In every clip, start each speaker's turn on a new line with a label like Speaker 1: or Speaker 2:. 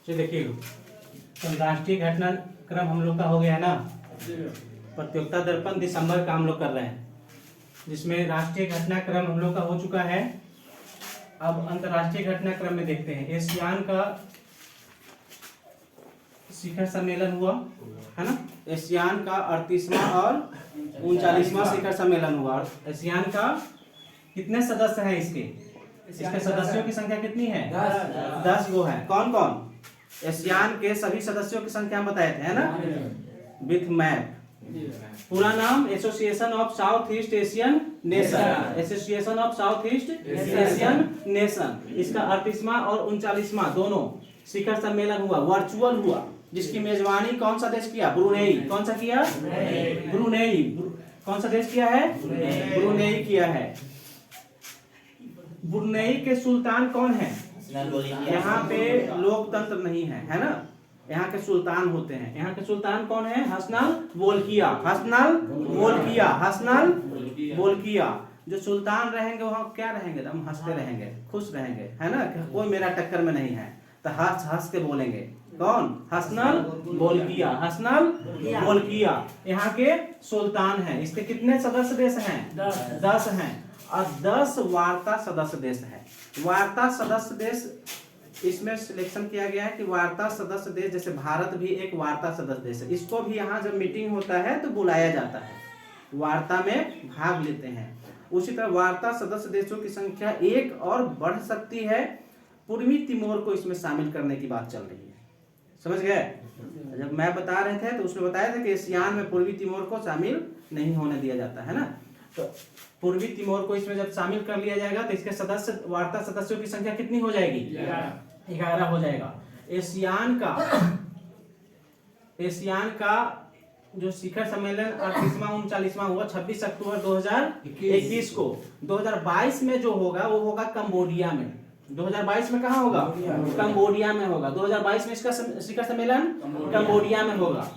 Speaker 1: चलिए देखिए तो राष्ट्रीय घटनाक्रम हम लोग का हो गया है ना। प्रतियोगिता दर्पण दिसंबर का हम लोग कर रहे हैं, जिसमें राष्ट्रीय घटनाक्रम हम लोग का हो चुका है। अब अंतर्राष्ट्रीय घटनाक्रम में देखते हैं। एशियान का शिखर सम्मेलन हुआ है ना। एशियान का 38वां और 39वां शिखर सम्मेलन हुआ। और एशियान का कितने सदस्य हैं इसके सदस्यों की संख्या कितनी है? 10 गो है। कौन कौन? एशियान के सभी सदस्यों की संख्या हम बताए थे है ना, विथ मैप। पूरा नाम association of south east Asian nation, association of south east Asian nation. इसका 38वां और 39वां दोनों शिखर सम्मेलन हुआ, वर्चुअल हुआ, जिसकी मेजबानी कौन सा देश किया? ब्रुनेई। कौन सा किया? ब्रुनेई। कौन सा देश किया है? ब्रुनेई किया है। ब्रुनेई के सुल्तान कौन है? यहाँ पे लोकतंत्र नहीं है, है ना। यहाँ के सुल्तान होते हैं। यहाँ के सुल्तान कौन है? Hassanal Bolkiah. Hassanal Bolkiah. Hassanal Bolkiah. जो सुल्तान रहेंगे वहाँ क्या रहेंगे? हम हंसते रहेंगे, खुश रहेंगे, है ना। कोई मेरा टक्कर में नहीं है, तो हंस हंस के बोलेंगे। कौन? Hassanal Bolkiah. हसनल बोल्किया यहाँ के सुल्तान हैं। इसके कितने सदस्य देश हैं? 10 हैं। और 10 वार्ता सदस्य देश है। वार्ता सदस्य देश इसमें सिलेक्शन किया गया है कि वार्ता सदस्य देश, जैसे भारत भी एक वार्ता सदस्य देश है, इसको भी यहाँ जब मीटिंग होता है तो बुलाया जाता है, वार्ता में भाग लेते हैं। उसी तरह वार्ता सदस्य देशों की संख्या एक और बढ़ सकती है। पूर्वी तिमोर को इसमें शामिल करने की बात चल रही है, समझ गए। जब मैं बता रहे थे तो उसमें बताया था कि एशियान में पूर्वी तिमोर को शामिल नहीं होने दिया जाता है ना। तो पूर्वी तिमोर को इसमें जब शामिल कर लिया जाएगा तो इसके सदस्य, वार्ता सदस्यों की संख्या कितनी हो जाएगी? 11 हो जाएगा। एशियान का जो शिखर सम्मेलन 38वां 39वां हुआ 26 अक्टूबर 2021 को। 2022 में जो होगा वो होगा कंबोडिया में। 2022 में कहाँ होगा? कंबोडिया में होगा। 2022 में इसका शिखर सम्मेलन कंबोडिया में होगा।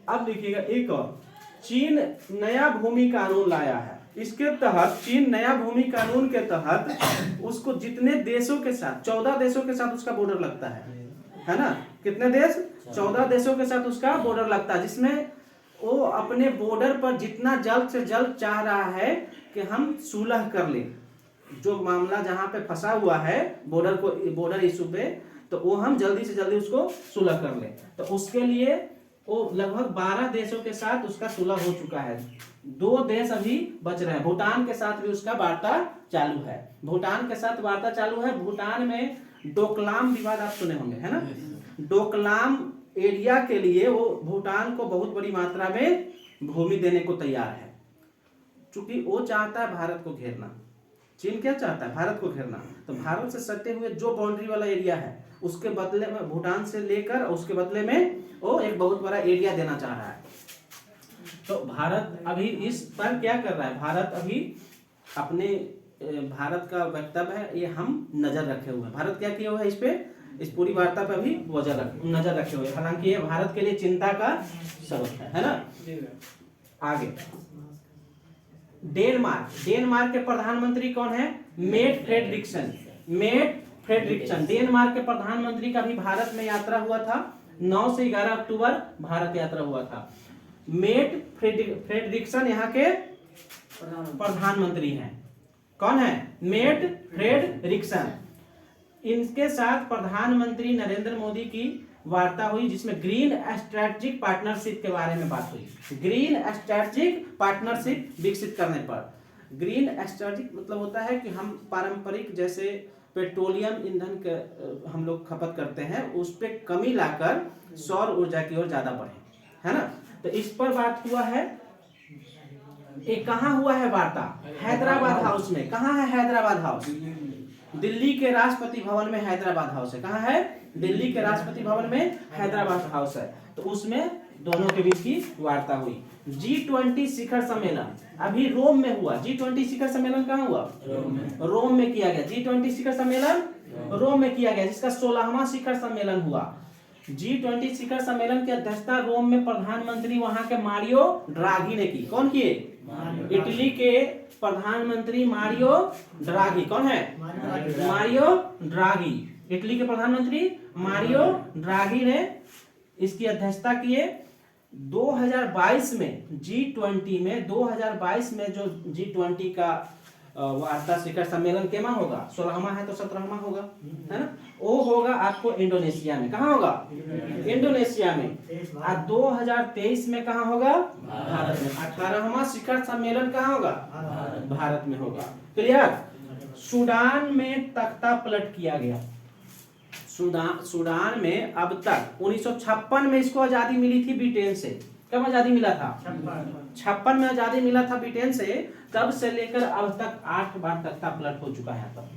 Speaker 1: अब देखिएगा एक और, चीन नया भूमि कानून लाया है। इसके तहत चीन नया भूमि कानून के तहत उसको जितने देशों के साथ, 14 देशों के साथ उसका बॉर्डर लगता है ना। कितने देश? 14 देशों के साथ उसका बॉर्डर लगता है, जिसमें वो अपने बॉर्डर पर जितना जल्द से जल्द चाह रहा है कि हम सुलह कर ले। जो मामला जहां पे फंसा हुआ है बॉर्डर इशू पे, तो वो हम जल्दी से जल्दी उसको सुलह कर ले। तो उसके लिए वो लगभग 12 देशों के साथ उसका सुलह हो चुका है। 2 देश अभी बच रहे हैं। भूटान के साथ भी उसका वार्ता चालू है। भूटान के साथ वार्ता चालू है। भूटान में डोकलाम विवाद आप सुने होंगे, है ना। डोकलाम एरिया के लिए वो भूटान को बहुत बड़ी मात्रा में भूमि देने को तैयार है, क्योंकि वो चाहता है भारत को घेरना। चीन क्या चाहता है? भारत को घेरना। तो भारत से सटे हुए जो बाउंड्री वाला एरिया है उसके बदले में भूटान से लेकर उसके बदले में वो एक बहुत बड़ा एरिया देना चाह रहा है। तो भारत अभी इस पर क्या कर रहा है? भारत अभी अपने भारत का वक्तव्य है ये हम नजर रखे हुए हैं। भारत क्या किया हुआ है? इस पे, इस पूरी वार्ता पे अभी नजर रखे हुए हैं। हालांकि ये भारत के लिए चिंता का सबक है ना। आगे डेनमार्क के प्रधानमंत्री कौन है? Mette Frederiksen. डेनमार्क के प्रधानमंत्री का भी भारत में यात्रा हुआ था। 9 से 11 अक्टूबर भारत यात्रा हुआ था। मेट फ्रेडरिक्सन यहाँ के प्रधानमंत्री हैं। कौन है? Mette Frederiksen. इनके साथ प्रधानमंत्री नरेंद्र मोदी की वार्ता हुई, जिसमें ग्रीन स्ट्रेटेजिक पार्टनरशिप के बारे में बात हुई। ग्रीन स्ट्रेटेजिक पार्टनरशिप विकसित करने पर। ग्रीन स्ट्रेटेजिक मतलब होता है कि हम पारंपरिक जैसे पेट्रोलियम ईंधन के हम लोग खपत करते हैं, उस पर कमी लाकर सौर ऊर्जा की ओर ज्यादा बढ़े, है ना। तो इस पर बात हुआ है। ये कहाँ हुआ है वार्ता? हैदराबाद हाउस में। कहाँ है हैदराबाद हाउस? दिल्ली के राष्ट्रपति भवन में हैदराबाद हाउस है। कहाँ है? दिल्ली के राष्ट्रपति भवन में हैदराबाद हाउस है। तो उसमें दोनों के बीच की वार्ता हुई। G20 शिखर सम्मेलन अभी रोम में हुआ। G20 शिखर सम्मेलन कहाँ हुआ? रोम में किया गया। G20 शिखर सम्मेलन रोम में किया गया, जिसका 16वां शिखर सम्मेलन हुआ। G20 शिखर सम्मेलन की अध्यक्षता रोम में प्रधानमंत्री वहां के मारियो ड्राघी ने की। कौन किए? इटली के प्रधानमंत्री मारियो ड्राघी। कौन है? मारियो ड्राघी। इटली के प्रधानमंत्री मारियो ड्रागी ने इसकी अध्यक्षता किए। 2022 में G20 में 2022 में जो G20 का वार्ता शिखर सम्मेलन केमा होगा, 16वां है तो 17वां होगा, है ना, वो होगा आपको इंडोनेशिया में। कहाँ होगा? इंडोनेशिया में। और 2023 में कहाँ होगा? भारत में। 18वां शिखर सम्मेलन कहाँ होगा? भारत में होगा। क्लियर? सूडान में तख्ता पलट किया गया। सूडान में अब तक 1956 में इसको आजादी मिली थी ब्रिटेन से। कब आजादी मिला था? 56 में आजादी मिला था ब्रिटेन से। तब से लेकर अब तक 8 बार तख्ता पलट हो चुका है। तब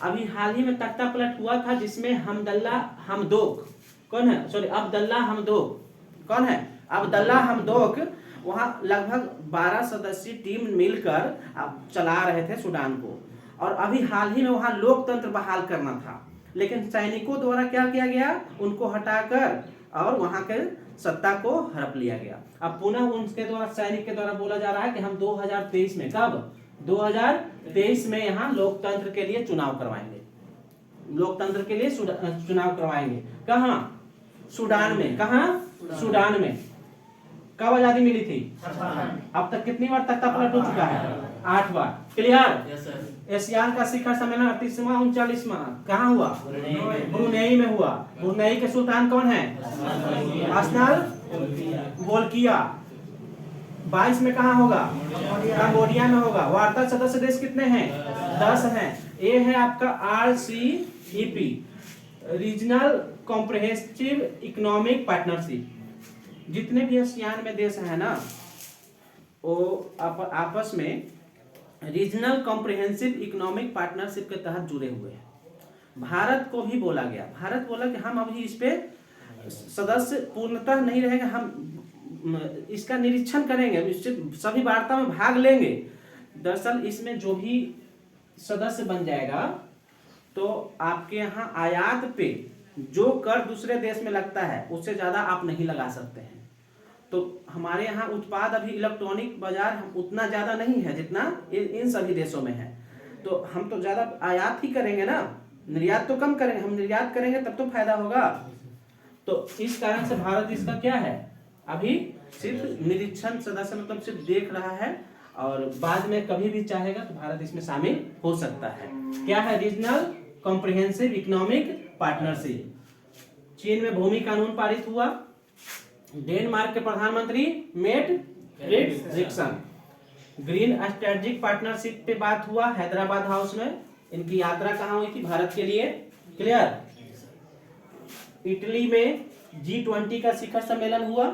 Speaker 1: अभी हाल ही में तख्ता पलट हुआ था जिसमें हमदल्ला हमदोक कौन है, सॉरी अब्दुल्ला हमदोक कौन है, अब्दुल्ला हमदोक, वहां लगभग 12 सदस्यीय टीम मिलकर चला रहे थे सूडान को। और अभी हाल ही में वहां लोकतंत्र बहाल करना था, लेकिन सैनिकों द्वारा क्या किया गया, उनको हटाकर और वहां के सत्ता को हड़प लिया गया। अब पुनः उनके द्वारा, सैनिक के द्वारा बोला जा रहा है कि हम 2023 में, कब? 2023 में यहाँ लोकतंत्र के लिए चुनाव करवाएंगे। लोकतंत्र के लिए चुनाव करवाएंगे। कहाँ? सूडान में। कहाँ? सूडान में। कब आजादी मिली थी? अब तक कितनी बार तख्ता पलट हो चुका है? 8 बार। क्लियर? एशियान का शिखर सम्मेलन 38वां 39वां कहाँ हुआ? ब्रुनेई में हुआ। ब्रुनेई के सुल्तान कौन है? हसन बोल्किया। 22 में कहाँ होगा? कंबोडिया में होगा। वार्ता सदस्य देश कितने हैं? 10 हैं। ये है आपका RCEP, regional comprehensive economic partnership. जितने भी एशियान में देश है ना, वो आपस में रीजनल कॉम्प्रिहेंसिव इकोनॉमिक पार्टनरशिप के तहत जुड़े हुए हैं। भारत को भी बोला गया, भारत बोला कि हम अभी इस पे सदस्य पूर्णतः नहीं रहेंगे, हम इसका निरीक्षण करेंगे, इससे सभी वार्ता में भाग लेंगे। दरअसल इसमें जो भी सदस्य बन जाएगा तो आपके यहाँ आयात पे जो कर दूसरे देश में लगता है उससे ज्यादा आप नहीं लगा सकते हैं। तो हमारे यहाँ उत्पाद अभी इलेक्ट्रॉनिक बाजार उतना ज्यादा नहीं है जितना इन सभी देशों में है। तो हम तो ज्यादा आयात ही करेंगे ना, निर्यात तो कम करेंगे। हम निर्यात करेंगे तब तो फायदा होगा। तो इस कारण से भारत इसका क्या है, अभी सिर्फ निरीक्षण सदस्य, मतलब सिर्फ देख रहा है, और बाद में कभी भी चाहेगा तो भारत इसमें शामिल हो सकता है। क्या है? Regional comprehensive economic partnership. चीन में भूमि कानून पारित हुआ। डेनमार्क के प्रधानमंत्री Mette Frederiksen. Green strategic partnership पे बात हुआ हैदराबाद हाउस में। इनकी यात्रा कहाँ हुई थी? भारत के लिए। क्लियर? इटली में G20 का शिखर सम्मेलन हुआ।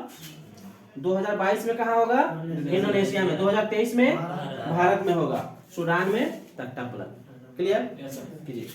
Speaker 1: 2022 में कहाँ होगा? इंडोनेशिया में। 2023 में भारत में होगा। सूडान में तख्ता पलट। क्लियर? कीजिए।